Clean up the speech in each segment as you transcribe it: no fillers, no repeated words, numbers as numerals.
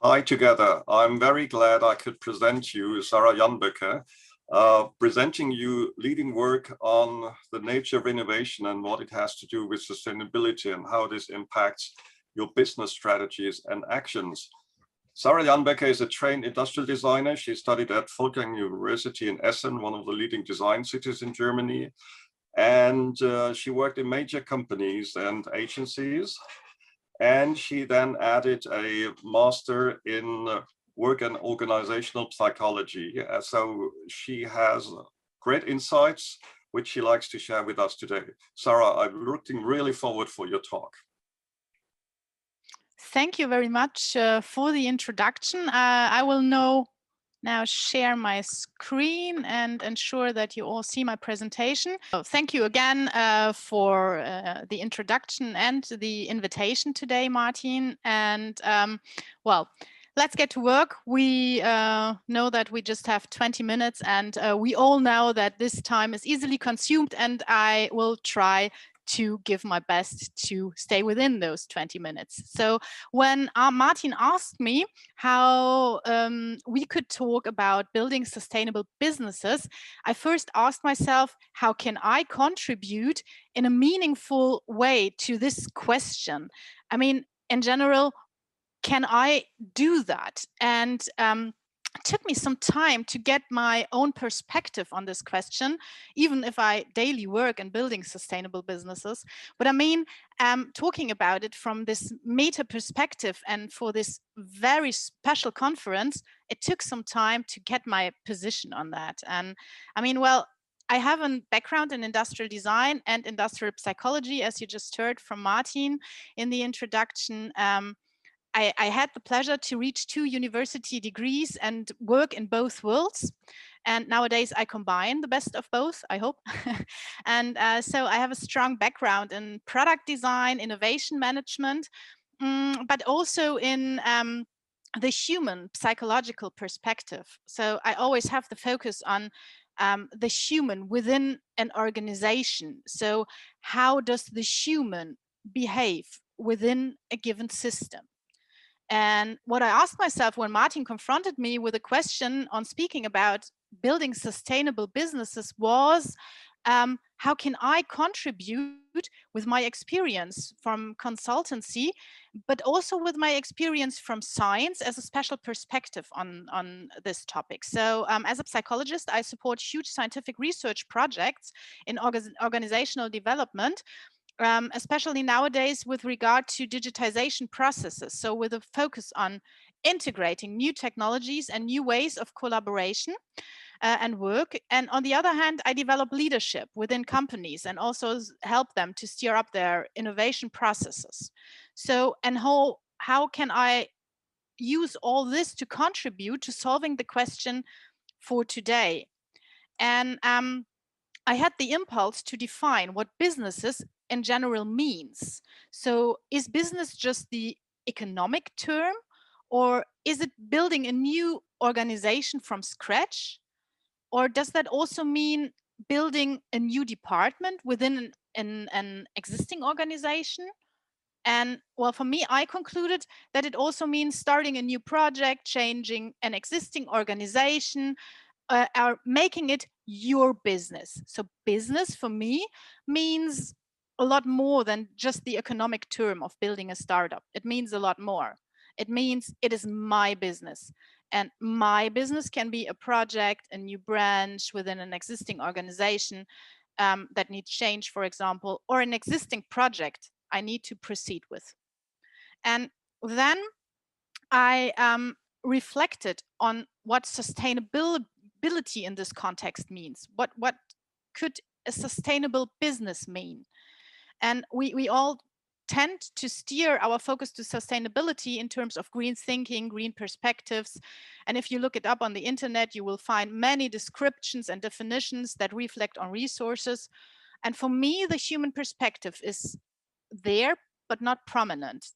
Hi together. I'm very glad I could present you Sarah Janböcke, presenting you leading work on the nature of innovation and what it has to do with sustainability and how this impacts your business strategies and actions. Sarah Janböcke is a trained industrial designer. She studied at Volkwang University in Essen, one of the leading design cities in Germany. And she worked in major companies and agencies. And she then added a master in work and organizational psychology. So she has great insights, which she likes to share with us today. Sarah, I'm looking really forward for your talk. Thank you very much for the introduction. I will now share my screen and ensure that you all see my presentation. So thank you again for the introduction and the invitation today, Martin. And well, let's get to work. We know that we just have 20 minutes and we all know that this time is easily consumed, and I will try to give my best to stay within those 20 minutes. So when Martin asked me how we could talk about building sustainable businesses, I first asked myself, how can I contribute in a meaningful way to this question? I mean, in general, can I do that? And it took me some time to get my own perspective on this question, even if I daily work in building sustainable businesses. But I mean, talking about it from this meta perspective and for this very special conference, it took some time to get my position on that. And I mean, well, I have a background in industrial design and industrial psychology, as you just heard from Martin in the introduction. I had the pleasure to reach 2 university degrees and work in both worlds. And nowadays I combine the best of both, I hope. And so I have a strong background in product design, innovation management, but also in the human psychological perspective. So I always have the focus on the human within an organization. So how does the human behave within a given system? And what I asked myself when Martin confronted me with a question on speaking about building sustainable businesses was, how can I contribute with my experience from consultancy, but also with my experience from science as a special perspective on this topic? So as a psychologist, I support huge scientific research projects in organizational development, especially nowadays with regard to digitization processes. So with a focus on integrating new technologies and new ways of collaboration and work. And on the other hand, I develop leadership within companies and also help them to steer up their innovation processes. So, and how can I use all this to contribute to solving the question for today? And I had the impulse to define what businesses in general means. So is business just the economic term, or is it building a new organization from scratch? Or does that also mean building a new department within an existing organization? And well, for me, I concluded that it also means starting a new project, changing an existing organization, are making it your business. So business for me means a lot more than just the economic term of building a startup. It means a lot more. It means it is my business. And my business can be a project, a new branch within an existing organization that needs change, for example, or an existing project I need to proceed with. And then I reflected on what sustainability in this context means. What could a sustainable business mean? And we all tend to steer our focus to sustainability in terms of green thinking, green perspectives. And if you look it up on the internet, you will find many descriptions and definitions that reflect on resources. And for me, the human perspective is there, but not prominent.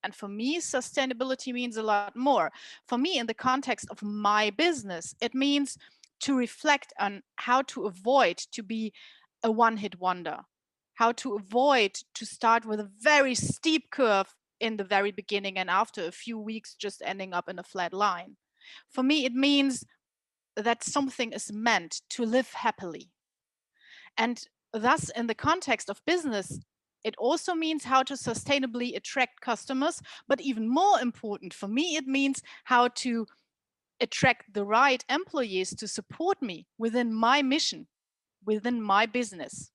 And for me, sustainability means a lot more. For me, in the context of my business, it means to reflect on how to avoid to be a one-hit wonder, how to avoid to start with a very steep curve in the very beginning and after a few weeks just ending up in a flat line. For me, it means that something is meant to live happily. And thus, in the context of business, it also means how to sustainably attract customers. But even more important for me, it means how to attract the right employees to support me within my mission, within my business.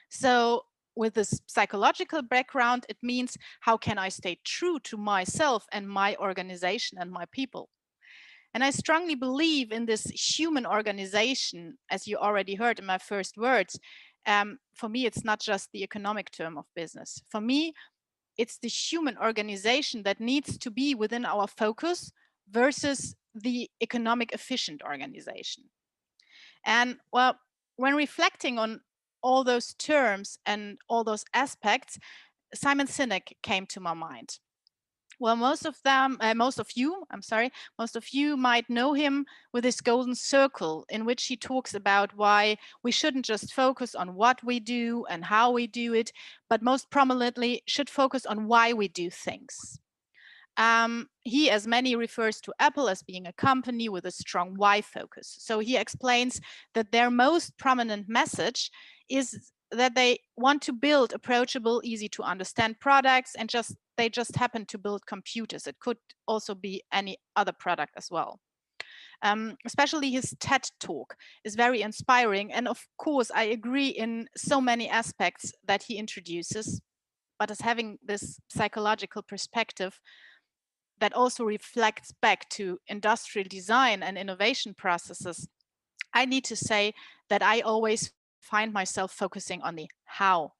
So with this psychological background, it means how can I stay true to myself and my organization and my people? And I strongly believe in this human organization, as you already heard in my first words. For me, it's not just the economic term of business. For me, it's the human organization that needs to be within our focus versus the economic efficient organization. And well, when reflecting on all those terms and all those aspects, Simon Sinek came to my mind. Well, most of you might know him with his golden circle, in which he talks about why we shouldn't just focus on what we do and how we do it, but most prominently should focus on why we do things. He, as many, refers to Apple as being a company with a strong why focus. So he explains that their most prominent message is that they want to build approachable, easy to understand products, and they just happen to build computers. It could also be any other product as well. Especially his TED talk is very inspiring. And of course, I agree in so many aspects that he introduces, but as having this psychological perspective that also reflects back to industrial design and innovation processes, I need to say that I always find myself focusing on the how.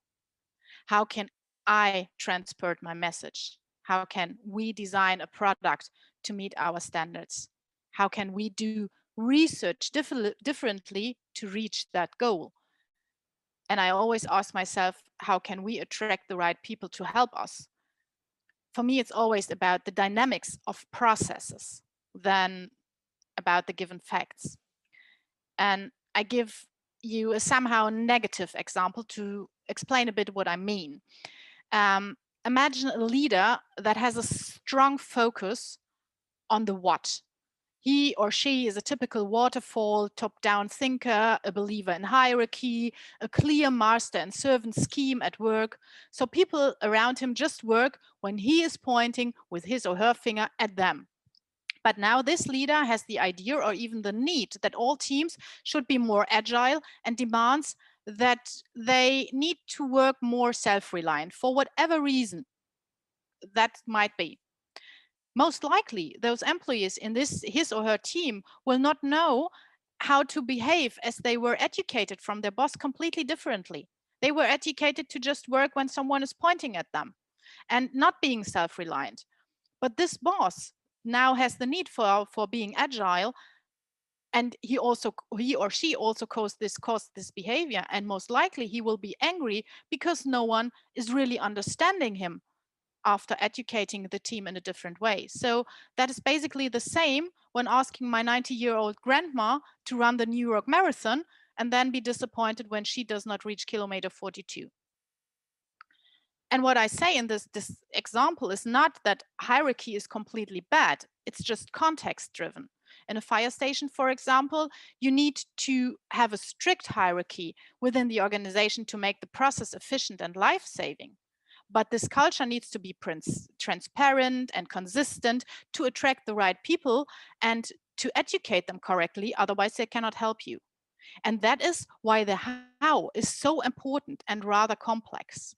How can I transport my message? How can we design a product to meet our standards? How can we do research differently to reach that goal? And I always ask myself, how can we attract the right people to help us? For me, it's always about the dynamics of processes than about the given facts. And I give you a somehow negative example to explain a bit what I mean. Imagine a leader that has a strong focus on the what. He or she is a typical waterfall, top-down thinker, a believer in hierarchy, a clear master and servant scheme at work. So people around him just work when he is pointing with his or her finger at them. But now this leader has the idea or even the need that all teams should be more agile and demands that they need to work more self-reliant for whatever reason that might be. Most likely, those employees in his or her team will not know how to behave, as they were educated from their boss completely differently. They were educated to just work when someone is pointing at them and not being self-reliant. But this boss now has the need for being agile, and he or she also caused this behavior, and most likely he will be angry because no one is really understanding him after educating the team in a different way. So that is basically the same when asking my 90-year-old grandma to run the New York Marathon and then be disappointed when she does not reach kilometer 42. And what I say in this example is not that hierarchy is completely bad. It's just context driven. In a fire station, for example, you need to have a strict hierarchy within the organization to make the process efficient and life-saving. But this culture needs to be transparent and consistent to attract the right people and to educate them correctly. Otherwise, they cannot help you. And that is why the how is so important and rather complex.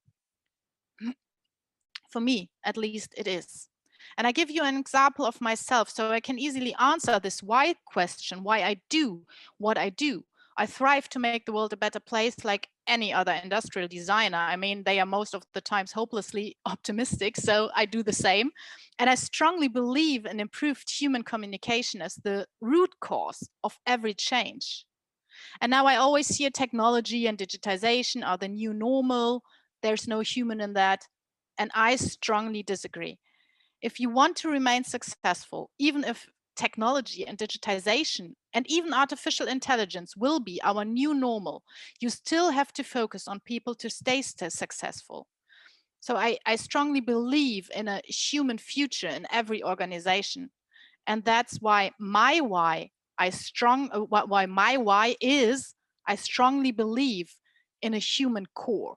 For me, at least, it is. And I give you an example of myself so I can easily answer this why question, why I do what I do. I thrive to make the world a better place like any other industrial designer. I mean, they are most of the times hopelessly optimistic, so I do the same. And I strongly believe in improved human communication as the root cause of every change. And now I always hear technology and digitization are the new normal. There's no human in that. And I strongly disagree. If you want to remain successful, even if technology and digitization and even artificial intelligence will be our new normal, you still have to focus on people to stay successful. So I strongly believe in a human future in every organization. And that's why my why why my why is I strongly believe in a human core.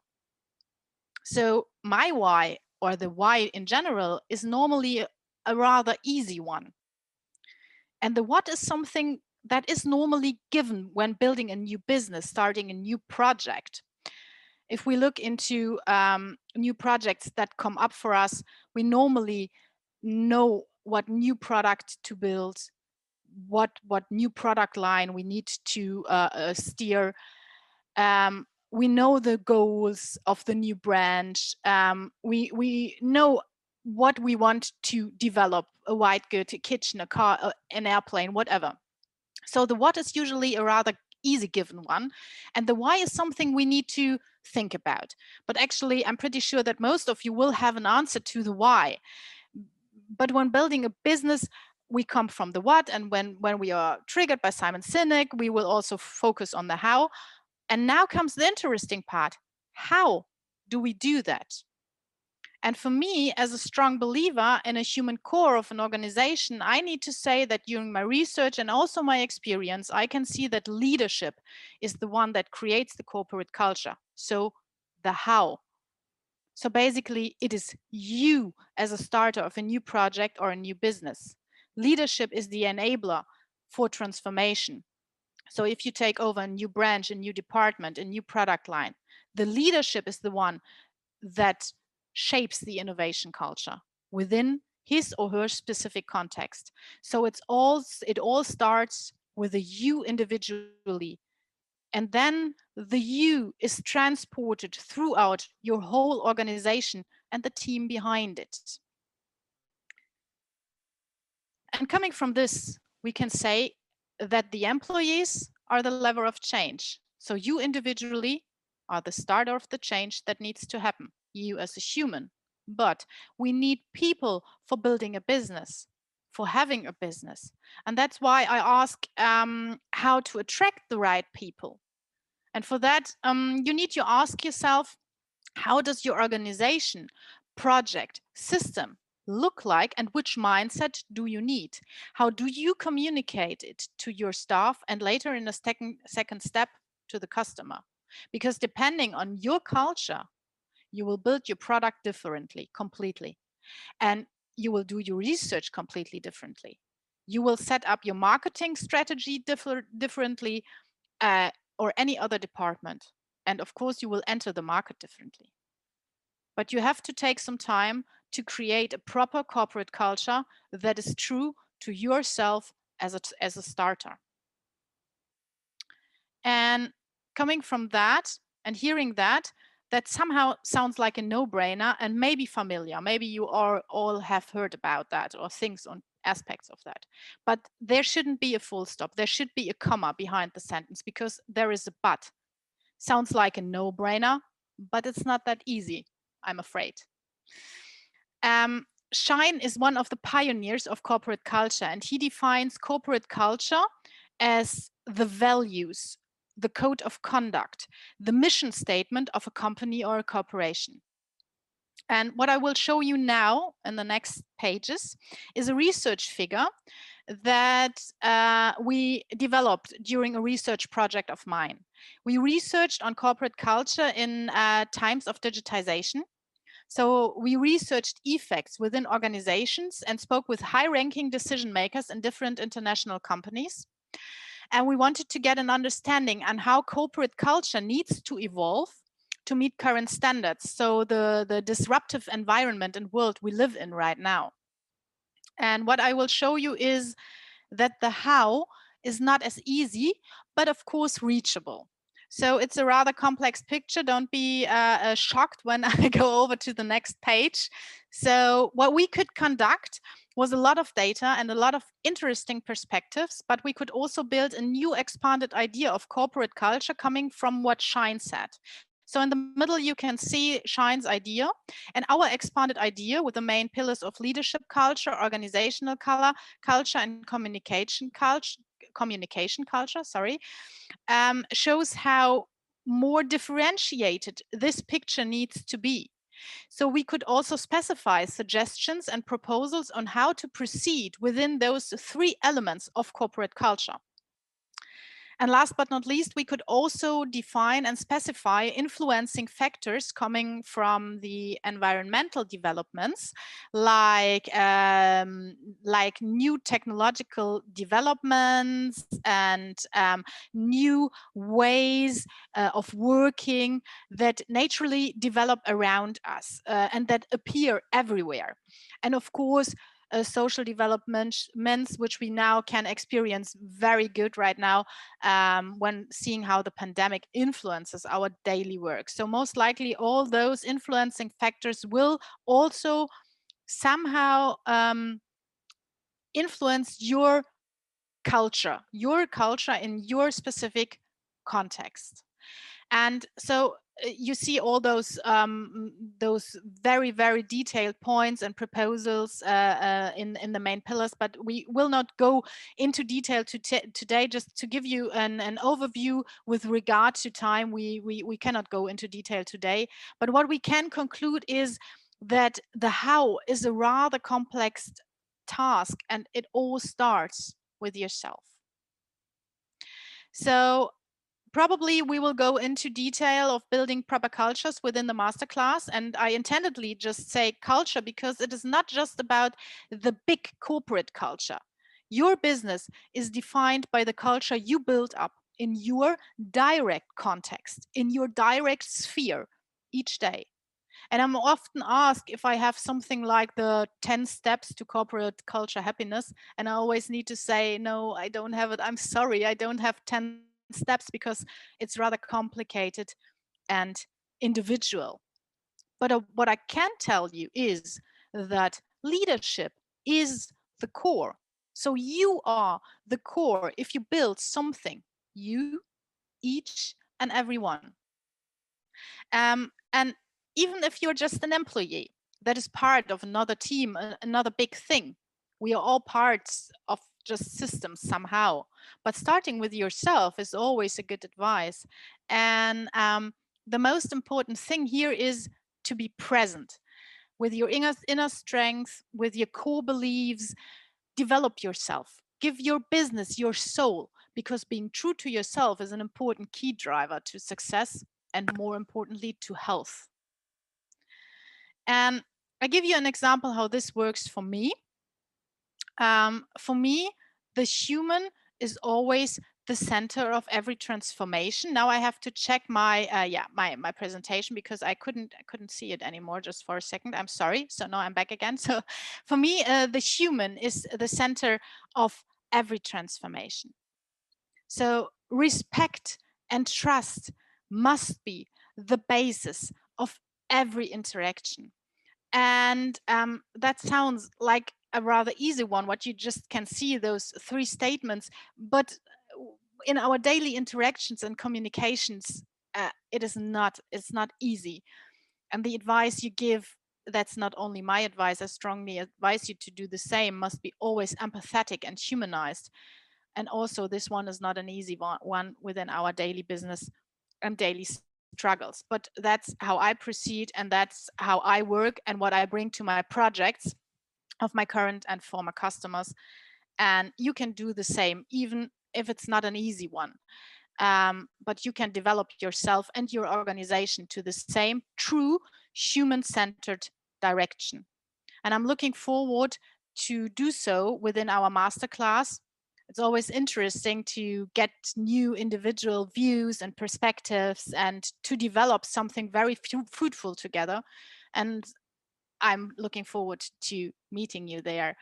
So my why, or the why in general, is normally a rather easy one. And the what is something that is normally given when building a new business, starting a new project. If we look into new projects that come up for us, we normally know what new product to build, what new product line we need to steer. We know the goals of the new branch. We know what we want to develop: a white good, a kitchen, a car, an airplane, whatever. So the what is usually a rather easy given one, and the why is something we need to think about. But actually, I'm pretty sure that most of you will have an answer to the why. But when building a business, we come from the what, and when we are triggered by Simon Sinek, we will also focus on the how. And now comes the interesting part. How do we do that? And for me, as a strong believer in a human core of an organization, I need to say that during my research and also my experience, I can see that leadership is the one that creates the corporate culture. So the how. So basically, it is you as a starter of a new project or a new business. Leadership is the enabler for transformation. So if you take over a new branch, a new department, a new product line, the leadership is the one that shapes the innovation culture within his or her specific context. So it all starts with the you individually. And then the you is transported throughout your whole organization and the team behind it. And coming from this, we can say that the employees are the lever of change. So you individually are the starter of the change that needs to happen, you as a human. But we need people for building a business, for having a business. And that's why I ask how to attract the right people. And for that, you need to ask yourself, how does your organization, project, system look like, and which mindset do you need? How do you communicate it to your staff, and later in a second step to the customer? Because depending on your culture, you will build your product differently, completely. And you will do your research completely differently. You will set up your marketing strategy differently, or any other department. And of course, you will enter the market differently. But you have to take some time to create a proper corporate culture that is true to yourself as a starter. And coming from that and hearing that, that somehow sounds like a no-brainer and maybe familiar. Maybe you all have heard about that or things on aspects of that. But there shouldn't be a full stop. There should be a comma behind the sentence, because there is a but. Sounds like a no-brainer, but it's not that easy, I'm afraid. Shine is one of the pioneers of corporate culture, and he defines corporate culture as the values, the code of conduct, the mission statement of a company or a corporation. And what I will show you now in the next pages is a research figure that we developed during a research project of mine. We researched on corporate culture in times of digitization. So we researched effects within organizations and spoke with high-ranking decision makers in different international companies. And we wanted to get an understanding on how corporate culture needs to evolve to meet current standards. So the disruptive environment and world we live in right now. And what I will show you is that the how is not as easy, but of course reachable. So it's a rather complex picture. Don't be shocked when I go over to the next page. So what we could conduct was a lot of data and a lot of interesting perspectives, but we could also build a new expanded idea of corporate culture coming from what Shine said. So in the middle, you can see Shine's idea and our expanded idea with the main pillars of leadership culture, organizational culture, and communication culture, shows how more differentiated this picture needs to be. So we could also specify suggestions and proposals on how to proceed within those 3 elements of corporate culture. And last but not least, we could also define and specify influencing factors coming from the environmental developments, like new technological developments and new ways of working that naturally develop around us and that appear everywhere. And of course, social developments, which we now can experience very good right now when seeing how the pandemic influences our daily work. So most likely all those influencing factors will also somehow influence your culture in your specific context. And so you see all those very, very detailed points and proposals in the main pillars, but we will not go into detail today. Just to give you an overview with regard to time, we cannot go into detail today. But what we can conclude is that the how is a rather complex task, and it all starts with yourself. So probably we will go into detail of building proper cultures within the masterclass. And I intendedly just say culture because it is not just about the big corporate culture. Your business is defined by the culture you build up in your direct context, in your direct sphere each day. And I'm often asked if I have something like the 10 steps to corporate culture happiness. And I always need to say, no, I don't have it. I'm sorry, I don't have 10 steps because it's rather complicated and individual. But what I can tell you is that leadership is the core. So you are the core if you build something, you, each and every one. And even if you're just an employee that is part of another team, another big thing, we are all parts of just systems somehow. But starting with yourself is always a good advice. And the most important thing here is to be present with your inner strength, with your core beliefs. Develop yourself. Give your business your soul, because being true to yourself is an important key driver to success and, more importantly, to health. And I give you an example how this works for me. For me, the human is always the center of every transformation. Now I have to check my my presentation because I couldn't see it anymore just for a second. I'm sorry. So now I'm back again. So for me, the human is the center of every transformation. So respect and trust must be the basis of every interaction. And that sounds like a rather easy one, what you just can see those 3 statements. But in our daily interactions and communications, it's not easy. And the advice you give, that's not only my advice, I strongly advise you to do the same, must be always empathetic and humanized. And also this one is not an easy one within our daily business and daily struggles. But that's how I proceed, and that's how I work and what I bring to my projects of my current and former customers. And you can do the same, even if it's not an easy one. But you can develop yourself and your organization to the same true human-centered direction. And I'm looking forward to do so within our masterclass. It's always interesting to get new individual views and perspectives and to develop something very fruitful together. And I'm looking forward to meeting you there.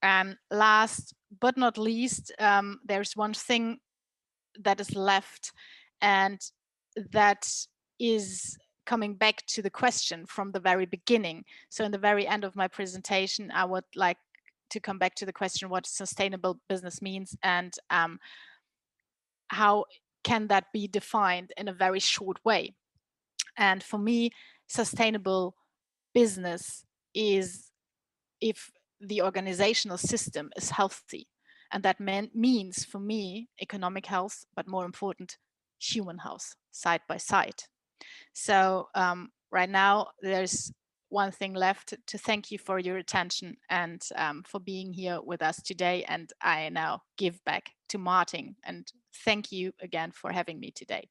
And last but not least, there's one thing that is left, and that is coming back to the question from the very beginning. So in the very end of my presentation, I would like to come back to the question what sustainable business means, and how can that be defined in a very short way. And for me, sustainable business is if the organizational system is healthy. And that means for me economic health, but more important, human health side by side. So right now, there's one thing left to thank you for your attention and for being here with us today. And I now give back to Martin, and thank you again for having me today.